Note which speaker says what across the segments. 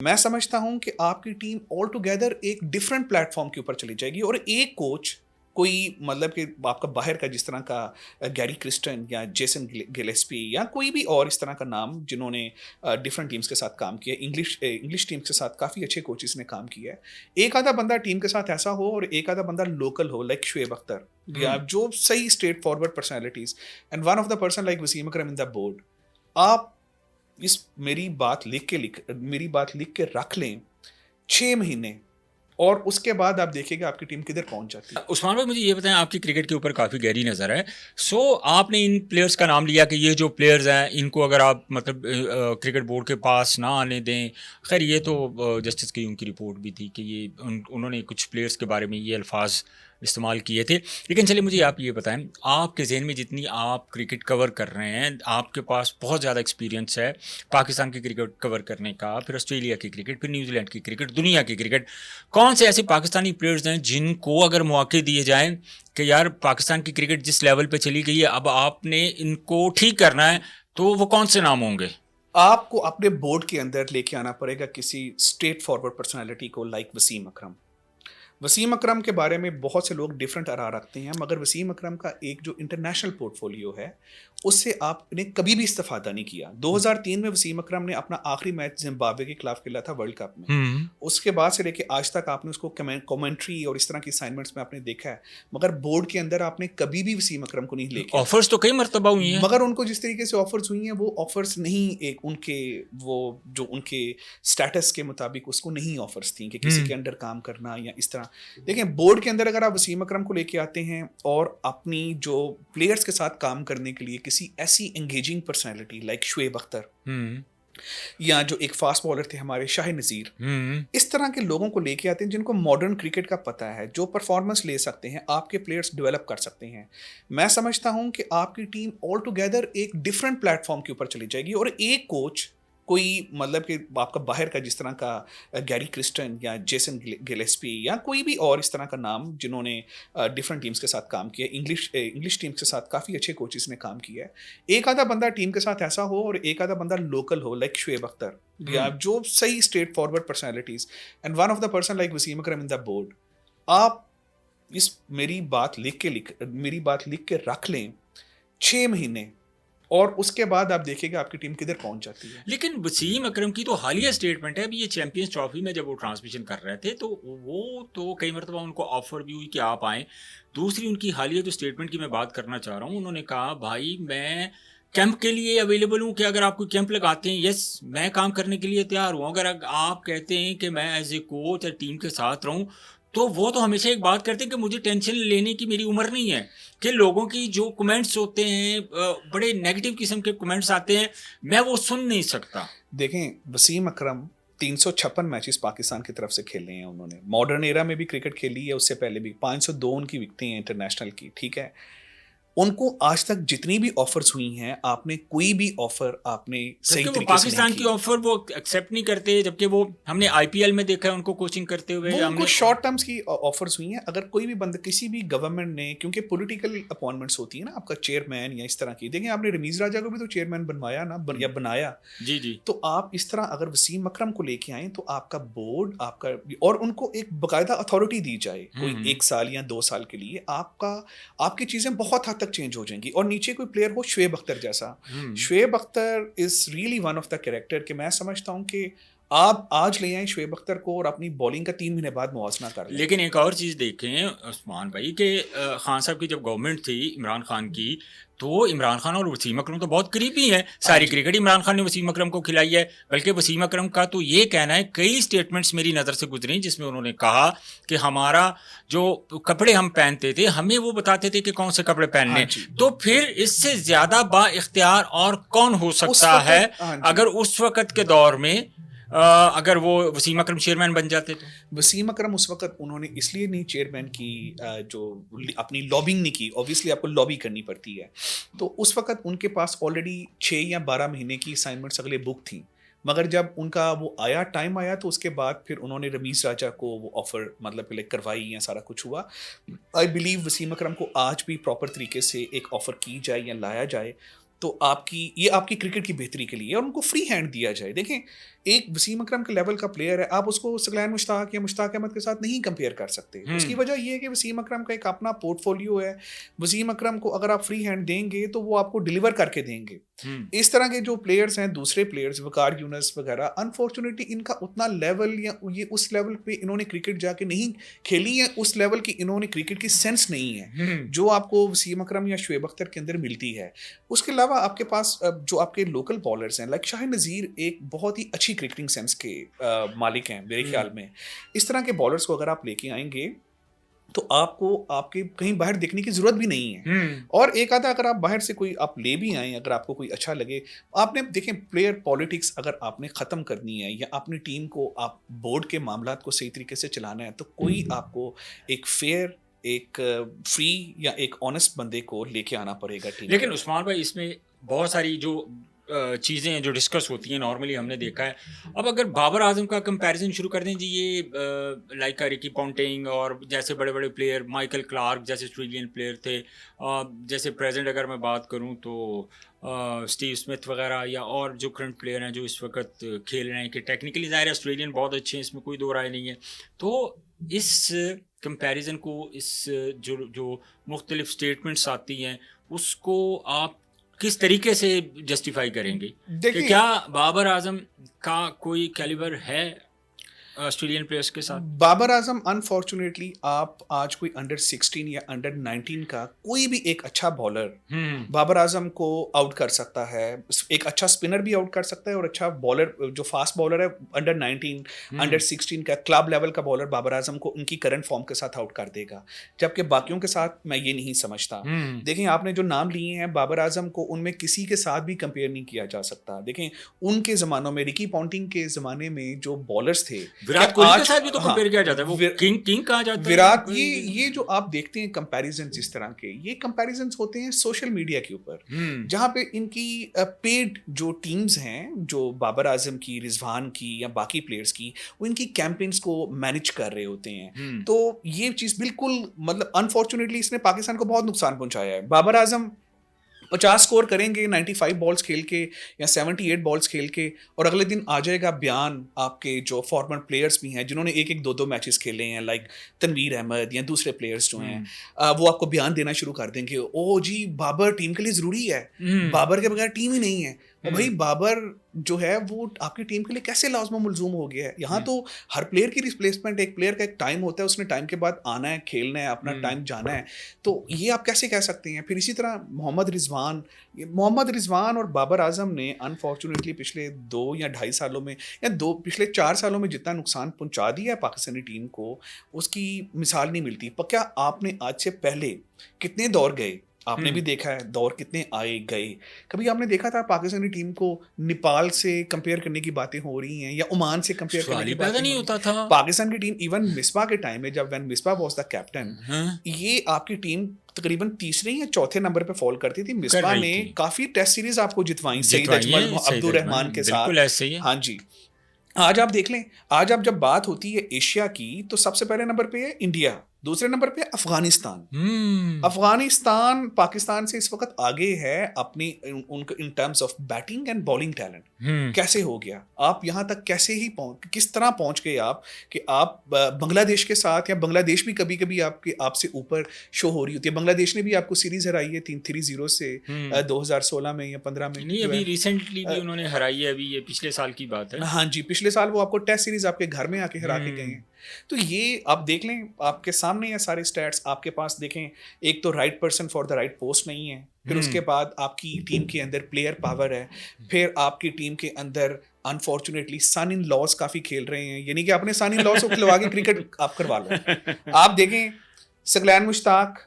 Speaker 1: मैं समझता हूँ कि आपकी टीम ऑल टुगेदर एक डिफरेंट प्लेटफ़ॉर्म के ऊपर चली जाएगी और एक कोच कोई मतलब कि आपका बाहर का जिस तरह का गैरी क्रिस्टन या जेसन गिलेस्पी या कोई भी और इस तरह का नाम जिन्होंने डिफरेंट टीम्स के साथ काम किया है, इंग्लिश टीम्स के साथ काफ़ी अच्छे कोचेस ने काम किया है। एक आधा बंदा टीम के साथ ऐसा हो और एक आधा बंदा लोकल हो लाइक शुएब अख्तर या
Speaker 2: हुँ।
Speaker 1: जो सही straightforward personalities and one of the person like Wasim Akram in the board. आप इस मेरी बात लिख के रख लें 6 महीने और उसके बाद आप देखिएगा आपकी टीम किधर पहुँच जाती है।
Speaker 2: उस्मान भाई मुझे ये बताएँ आपकी क्रिकेट के ऊपर काफ़ी गहरी नज़र है। आपने इन प्लेयर्स का नाम लिया कि ये जो प्लेयर्स हैं इनको अगर आप मतलब क्रिकेट बोर्ड के पास ना आने दें। ख़ैर ये तो जस्टिस की उनकी रिपोर्ट भी थी कि ये उन्होंने कुछ प्लेयर्स के बारे में ये अल्फ़ाज़ इस्तेमाल किए थे। लेकिन चलिए मुझे आप ये बताएँ, आपके ज़हन में जितनी आप क्रिकेट कवर कर रहे हैं, आपके पास बहुत ज़्यादा एक्सपीरियंस है पाकिस्तान की क्रिकेट कवर करने का, फिर ऑस्ट्रेलिया की क्रिकेट, फिर न्यूज़ीलैंड की क्रिकेट, दुनिया की क्रिकेट। कौन से ऐसे पाकिस्तानी प्लेयर्स हैं जिनको अगर मौके दिए जाएँ कि यार पाकिस्तान की क्रिकेट जिस लेवल पे चली गई है अब आपने इनको ठीक करना है, तो वो कौन से नाम होंगे?
Speaker 1: आपको अपने बोर्ड के अंदर लेके आना पड़ेगा किसी स्ट्रेट फॉरवर्ड पर्सनैलिटी को लाइक वसीम अकरम। वसीम अकरम के बारे में बहुत से लोग डिफरेंट आरा रखते हैं मगर वसीम अकरम का एक जो इंटरनेशनल पोर्टफोलियो है उससे आपने कभी भी इस्तेफादा नहीं किया। 2003 में वसीम अकरम ने अपना आखिरी मैच जिम्बाब्वे के खिलाफ खेला था वर्ल्ड कप में।
Speaker 2: हुँ।
Speaker 1: उसके बाद से लेके आज तक आपने उसको कमेंट्री और इस तरह की असाइनमेंट्स में आपने देखा है मगर बोर्ड के अंदर आपने कभी भी वसीम अकरम को नहीं लेके आए।
Speaker 2: ऑफ़र्स तो कई मर्तबा हुई हैं।
Speaker 1: मगर उनको जिस तरीके से ऑफर्स हुई हैं वो ऑफर्स नहीं एक उनके वो जो उनके स्टेटस के मुताबिक उसको नहीं ऑफर्स थी कि किसी
Speaker 2: हुँ।
Speaker 1: के अंडर काम करना या इस तरह। देखें बोर्ड के अंदर अगर आप वसीम अकरम को लेके आते हैं और अपनी जो प्लेयर्स के साथ काम करने के लिए किसी ऐसी engaging personality like Shoaib Akhtar
Speaker 2: हुँ।
Speaker 1: या जो एक फास्ट बॉलर थे हमारे शाह नज़ीर,
Speaker 2: हुँ।
Speaker 1: इस तरह के लोगों को लेके आते हैं जिनको मॉडर्न क्रिकेट का पता है, जो परफॉर्मेंस ले सकते हैं, आपके प्लेयर्स डेवलप कर सकते हैं। मैं समझता हूँ कि आपकी टीम ऑल टुगेदर एक डिफरेंट प्लेटफ़ॉर्म के ऊपर चली जाएगी और एक कोच कोई मतलब कि आपका बाहर का जिस तरह का गैरी क्रिस्टन या जेसन गिलेस्पी या कोई भी और इस तरह का नाम जिन्होंने डिफरेंट टीम्स के साथ काम किया, इंग्लिश टीम्स के साथ काफ़ी अच्छे कोचेस ने काम किया है। एक आधा बंदा टीम के साथ ऐसा हो और एक आधा बंदा लोकल हो लाइक शुएब अख्तर या
Speaker 2: हुँ।
Speaker 1: जो सही straightforward personalities and one of the person like Wasim Akram in the board. आप इस मेरी बात लिख के रख लें 6 महीने और उसके बाद आप देखिएगा आपकी टीम किधर पहुँच जाती है।
Speaker 2: लेकिन वसीम अकरम की तो हालिया स्टेटमेंट है, अभी ये चैंपियंस ट्रॉफी में जब वो ट्रांसमिशन कर रहे थे, तो वो तो कई मरतबा उनको ऑफ़र भी हुई कि आप आएँ। दूसरी उनकी हालिया जो स्टेटमेंट की मैं बात करना चाह रहा हूँ, उन्होंने कहा, "भाई मैं कैंप के लिए अवेलेबल हूँ कि अगर आप कोई कैंप लगाते हैं, येस, मैं काम करने के लिए तैयार हूँ। अगर आप कहते हैं कि मैं एज़ ए कोच या टीम के साथ रहूँ, तो वो तो हमेशा एक बात करते हैं कि मुझे टेंशन लेने की मेरी उम्र नहीं है, कि लोगों की जो कमेंट्स होते हैं बड़े नेगेटिव किस्म के कमेंट्स आते हैं, मैं वो सुन नहीं सकता।"
Speaker 1: देखें, वसीम अकरम 356 मैचेस पाकिस्तान की तरफ से खेले हैं उन्होंने। मॉडर्न एरा में भी क्रिकेट खेली है, उससे पहले भी 502 उनकी विकेटें हैं इंटरनेशनल की, ठीक है? उनको आज तक जितनी भी ऑफ़र्स हुई हैं, आपने कोई भी ऑफ़र आपने सही
Speaker 2: जबकि वो
Speaker 1: तरीके से नहीं
Speaker 2: पाकिस्तान की
Speaker 1: की।
Speaker 2: ऑफ़र वो एक्सेप्ट नहीं करते, जबकि वो हमने आईपीएल में देखा है उनको कोचिंग करते हुए,
Speaker 1: वो उनको
Speaker 2: हमने
Speaker 1: शॉर्ट टर्म्स की ऑफर्स हुई हैं। अगर कोई भी बंदा किसी भी गवर्नमेंट ने क्योंकि पॉलिटिकल अपॉइंटमेंट्स होती है ना आपका चेयरमैन या इस तरह की। देखिए आपने रमीज़ राजा को भी तो चेयरमैन बनवाया ना या बनाया।
Speaker 2: जी, जी।
Speaker 1: तो आप इस तरह अगर वसीम अकरम को लेके आएँ तो आपका बोर्ड आपका और उनको एक बाकायदा अथॉरिटी दी जाए,
Speaker 2: हुँ,
Speaker 1: कोई
Speaker 2: हुँ।
Speaker 1: 1 साल या 2 साल के लिए आपकी चीज़ें बहुत हद तक चेंज हो जाएँगी और नीचे कोई प्लेयर हो शुएब अख्तर जैसा।
Speaker 2: हुँ।
Speaker 1: Shoaib Akhtar is really one of the character कि मैं समझता हूँ कि आप आज ले आएँ शुएब अख्तर को और अपनी बॉलिंग का 3 महीने बाद मुआवज़ा कर लें।
Speaker 2: लेकिन एक और चीज़ देखें उस्मान भाई कि खान साहब की जब गवर्नमेंट थी इमरान खान की, तो इमरान खान और वसीम अकरम तो बहुत करीबी हैं।
Speaker 1: हाँ
Speaker 2: सारी
Speaker 1: जी।
Speaker 2: क्रिकेट इमरान खान ने वसीम अकरम को खिलाई है। बल्कि वसीम अकरम का तो ये कहना है, कई स्टेटमेंट्स मेरी नज़र से गुज़री जिसमें उन्होंने कहा कि हमारा जो कपड़े हम पहनते थे, हमें वो बताते थे कि कौन से कपड़े
Speaker 1: हाँ
Speaker 2: पहनने।
Speaker 1: जी।
Speaker 2: तो फिर इससे ज़्यादा बाइख्तियार और कौन हो
Speaker 1: उस
Speaker 2: सकता है,
Speaker 1: वक़्त हाँ जी।
Speaker 2: अगर उस वक़्त के दौर में अगर वो वसीम अकरम चेयरमैन बन जाते तो?
Speaker 1: वसीम अकरम उस वक़्त उन्होंने इसलिए नहीं चेयरमैन की जो अपनी लॉबिंग नहीं की, ऑब्वियसली आपको लॉबी करनी पड़ती है। तो उस वक़्त उनके पास ऑलरेडी 6 या 12 महीने की असाइनमेंट्स अगले बुक थी। मगर जब उनका वो टाइम आया तो उसके बाद फिर उन्होंने रमीज़ राजा को वो ऑफ़र मतलब पहले करवाई या सारा कुछ हुआ। आई बिलीव वसीम अकरम को आज भी प्रॉपर तरीके से एक ऑफ़र की जाए या लाया जाए, तो आपकी क्रिकेट की बेहतरी के लिए और उनको फ्री हैंड दिया जाए। देखें, एक वसीम अकरम के लेवल का प्लेयर है, आप उसको सगलैन मुश्ताक या मुश्ताक अहमद के साथ नहीं कंपेयर कर सकते। उसकी वजह ये है कि वसीम अकरम का एक अपना पोर्टफोलियो है। वसीम अकरम को अगर आप फ्री हैंड देंगे तो वो आपको डिलीवर करके देंगे। इस तरह के जो प्लेयर्स हैं, दूसरे प्लेयर्स वकार यूनुस वगैरह, अनफॉर्चुनेटली इनका उतना लेवल या ये उस लेवल पे इन्होंने क्रिकेट जाके नहीं खेली है, उस लेवल की इन्होंने क्रिकेट की सेंस नहीं है जो आपको वसीम अकरम या शुएब अख्तर के अंदर मिलती है। उसके अलावा आपके पास जो आपके लोकल बॉलर्स हैं, लाइक शाहिद नज़ीर एक बहुत ही अच्छी क्रिकेटिंग सेंस के मालिक हैं मेरे ख्याल में। इस तरह के बॉलर्स को अगर आप लेके आएंगे तो आपको आपके कहीं बाहर देखने की जरूरत भी नहीं है। और एक आधा अगर आप बाहर से कोई आप ले भी आए, अगर आपको कोई अच्छा लगे, आपने देखें प्लेयर पॉलिटिक्स अगर आपने ख़त्म करनी है या अपनी टीम को आप बोर्ड के मामलात को सही तरीके से चलाना है, तो कोई आपको एक फेयर, एक फ्री या एक ऑनेस्ट बंदे को लेके आना पड़ेगा टीम।
Speaker 2: लेकिन उस्मान भाई, इसमें बहुत सारी जो चीज़ें हैं जो डिस्कस होती हैं, नॉर्मली हमने देखा है। अब अगर बाबर आजम का कंपैरिजन शुरू कर दें जी, ये लाइक रिकी पॉन्टिंग और जैसे बड़े बड़े प्लेयर, माइकल क्लार्क जैसे ऑस्ट्रेलियन प्लेयर थे, जैसे प्रेजेंट अगर मैं बात करूं तो स्टीव स्मिथ वगैरह, या और जो करंट प्लेयर हैं जो इस वक्त खेल रहे हैं, कि टेक्निकली ज़ाहिर ऑस्ट्रेलियन बहुत अच्छे हैं, इसमें कोई दो राय नहीं है। तो इस कंपैरिजन को, इस जो जो मुख्तलिफ स्टेटमेंट्स आती हैं, उसको आप किस तरीके से जस्टिफाई करेंगे कि क्या बाबर आजम का कोई कैलिबर है ऑस्ट्रेलियन प्लेयर्स के साथ?
Speaker 1: बाबर आजम अनफॉर्चुनेटली, आप आज कोई अंडर 16 या अंडर 19 का कोई भी एक अच्छा बॉलर बाबर आजम को आउट कर सकता है। एक अच्छा स्पिनर भी आउट कर सकता है, और अच्छा बॉलर जो फास्ट बॉलर है अंडर 19 अंडर 16 का क्लब लेवल का बॉलर बाबर आजम को उनकी करंट फॉर्म के साथ आउट कर देगा, जबकि बाकियों के साथ मैं ये नहीं समझता। देखें, आपने जो नाम लिए हैं बाबर आजम को, उनमें किसी के साथ भी कंपेयर नहीं किया जा सकता। देखें, उनके ज़मानों में, रिकी पॉन्टिंग के ज़माने में जो बॉलर्स थे,
Speaker 2: विराट कोहली के साथ भी तो कंपेयर किया जाता है, वो किंग कहा जाता है।
Speaker 1: विराट, ये जो आप देखते हैं कंपैरिजंस इस तरह के, ये कंपैरिजंस होते हैं सोशल मीडिया के ऊपर, जहां पे इनकी पेड जो टीम्स हैं, जो बाबर आजम की, रिजवान की या बाकी प्लेयर्स की, वो इनकी कैंपेन्स को मैनेज कर रहे होते हैं। तो ये चीज़ बिल्कुल, मतलब अनफॉर्चुनेटली इसने पाकिस्तान को बहुत नुकसान पहुंचाया है। बाबर आजम 50 स्कोर करेंगे 95 बॉल्स खेल के या 78 बॉल्स खेल के, और अगले दिन आ जाएगा बयान आपके जो फॉर्मर प्लेयर्स भी हैं जिन्होंने एक एक दो दो मैचेस खेले हैं, लाइक तनवीर अहमद या दूसरे प्लेयर्स जो हैं, वो आपको बयान देना शुरू कर देंगे, ओ जी बाबर टीम के लिए ज़रूरी है, बाबर के बगैर टीम ही नहीं है। और भाई बाबर जो है वो आपकी टीम के लिए कैसे लाज़िम मुलज़ूम हो गया है? यहाँ तो हर प्लेयर की रिप्लेसमेंट, एक प्लेयर का एक टाइम होता है, उसने टाइम के बाद आना है, खेलना है, अपना टाइम जाना है। तो ये आप कैसे कह सकते हैं? फिर इसी तरह मोहम्मद रिजवान और बाबर आजम ने अनफॉर्चुनेटली पिछले 2 या 2.5 सालों में, या पिछले 4 सालों में जितना नुकसान पहुंचा दिया है पाकिस्तानी टीम को, उसकी मिसाल नहीं मिलती। पर क्या आपने आज से पहले कितने दौर गए? आपने भी देखा है दौर कितने आए गए। कभी आपने देखा था पाकिस्तानी टीम को नेपाल से कंपेयर करने की बातें हो रही हैं या ओमान से कंपेयर करने की बातें
Speaker 2: नहीं होता था।
Speaker 1: पाकिस्तान की टीम इवन मिसबा के टाइम में, जब when Misbah was the captain, ये आपकी टीम तकरीबन तीसरे या चौथे नंबर पे फॉल करती थी। मिसबा ने काफी टेस्ट सीरीज आपको जितवाई सईद अजमल, अब्दुल रहमान के साथ। हाँ जी, आज आप देख लें, आज आप जब बात होती है एशिया की, तो सबसे पहले नंबर पे है इंडिया, दूसरे नंबर पे अफगानिस्तान। अफगानिस्तान पाकिस्तान से इस वक्त आगे है अपनी उनके in terms of batting and bowling talent. कैसे हो गया? आप यहाँ तक कैसे ही किस तरह पहुंच गए आप कि आप बांग्लादेश के साथ, या बांग्लादेश भी कभी कभी आपसे ऊपर शो हो रही होती है। बांग्लादेश ने भी आपको सीरीज हराई है 3-0 से 2016 में या 15 में।
Speaker 2: नहीं, अभी रिसेंटली भी उन्होंने हराई है, अभी ये पिछले साल की बात है।
Speaker 1: हाँ जी, पिछले साल वो आपको टेस्ट सीरीज आपके घर में आके हरा के गए हैं। तो ये आप देख लें, आपके सामने ये सारे स्टैट्स आपके पास देखें। एक तो right person for the right post नहीं है, फिर उसके बाद आपकी टीम के अंदर प्लेयर पावर है, फिर आपकी टीम के अंदर अनफॉर्चुनेटली सन इन लॉज काफ़ी खेल रहे हैं, यानी कि अपने सन इन लॉज को खिलवा के क्रिकेट आप करवा लो। आप देखें सगलैन मुश्ताक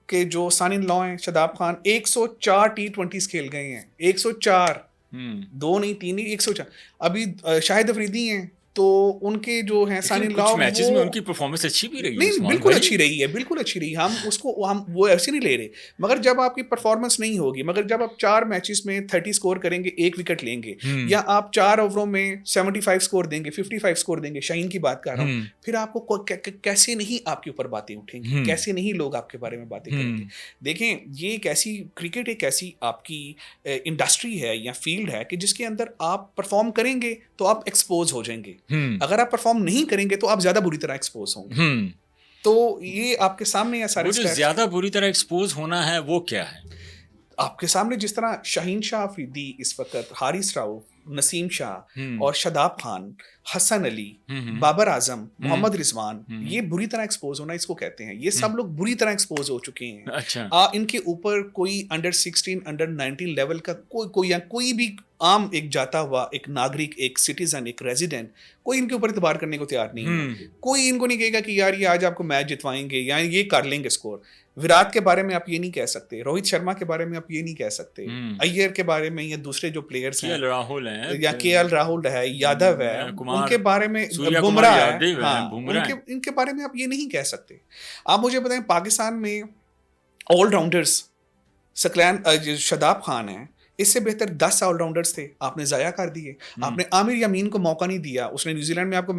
Speaker 1: के जो सन इन लॉ हैं शादाब खान, 104 T20s खेल गए हैं, 104, 2 नहीं 3 नहीं, 104। अभी शाहिद अफरीदी हैं तो उनके जो हैं सन
Speaker 2: लेकिन
Speaker 1: इन लॉ
Speaker 2: कुछ मैचेस में
Speaker 1: वो
Speaker 2: उनकी परफॉर्मेंस अच्छी भी रही है
Speaker 1: नहीं
Speaker 2: उस्मान
Speaker 1: बिल्कुल
Speaker 2: भाई।
Speaker 1: अच्छी रही है, बिल्कुल अच्छी रही। हम वो ऐसे नहीं ले रहे। मगर जब आपकी परफॉर्मेंस नहीं होगी, मगर जब आप 4 मैचेस में 30 स्कोर करेंगे, 1 विकेट लेंगे,
Speaker 2: हम्म।
Speaker 1: या आप 4 ओवरों में 75 स्कोर देंगे, 55 स्कोर देंगे, शाहीन की बात कर रहा हूँ,
Speaker 2: हम्म।
Speaker 1: फिर आपको कैसे नहीं आपके ऊपर बातें उठेंगी,
Speaker 2: हम्म।
Speaker 1: कैसे नहीं लोग आपके बारे में बातें करेंगे।
Speaker 2: हम्म।
Speaker 1: देखें, ये एक ऐसी क्रिकेट एक ऐसी आपकी इंडस्ट्री है या फील्ड है कि जिसके अंदर आप परफॉर्म करेंगे तो आप एक्सपोज हो जाएंगे,
Speaker 2: हम्म।
Speaker 1: अगर आप परफॉर्म नहीं करेंगे तो आप ज्यादा बुरी तरह एक्सपोज होंगे।
Speaker 2: हम्म।
Speaker 1: तो ये आपके सामने है सारे
Speaker 2: वो जो
Speaker 1: स्टैट्स।
Speaker 2: ज्यादा बुरी तरह एक्सपोज होना है वो क्या है?
Speaker 1: आपके सामने जिस तरह शाहीन शाह अफरीदी इस वक्त, हारिस राउफ, नसीम शाह
Speaker 2: हम्म।
Speaker 1: और शादाब खान, हसन अली,
Speaker 2: हम्म।
Speaker 1: बाबर आजम, मोहम्मद रिजवान,
Speaker 2: हम्म।
Speaker 1: ये बुरी तरह एक्सपोज होना इसको कहते हैं। ये सब लोग बुरी तरह एक्सपोज हो चुके हैं।
Speaker 2: अच्छा।
Speaker 1: इनके ऊपर कोई अंडर 16 अंडर 19 लेवल का कोई भी आम एक जाता हुआ एक नागरिक, एक सिटीजन, एक रेजिडेंट, कोई इनके ऊपर इतबार करने को तैयार नहीं है। कोई इनको नहीं कहेगा कि यार ये आज आपको मैच जितवाएंगे या ये कर लेंगे स्कोर। विराट के बारे में आप ये नहीं कह सकते, रोहित शर्मा के बारे में आप ये नहीं कह सकते, अय्यर के बारे में या दूसरे जो प्लेयर्स हैं,
Speaker 2: राहुल है
Speaker 1: या केएल राहुल है, यादव है, उनके बारे में,
Speaker 2: सूर्या
Speaker 1: बुमराह
Speaker 2: कुमार
Speaker 1: है,
Speaker 2: यादव है,
Speaker 1: हाँ,
Speaker 2: बुमराह है।
Speaker 1: इनके बारे में आप ये नहीं कह सकते। आप मुझे बताएं, पाकिस्तान में ऑलराउंडर्स शादाब खान है, इससे बेहतर 10 ऑलराउंडर्स थे, आपने जाया कर दिए। आपने आमिर यामीन को मौका नहीं दिया, उसने न्यूजीलैंड में आपको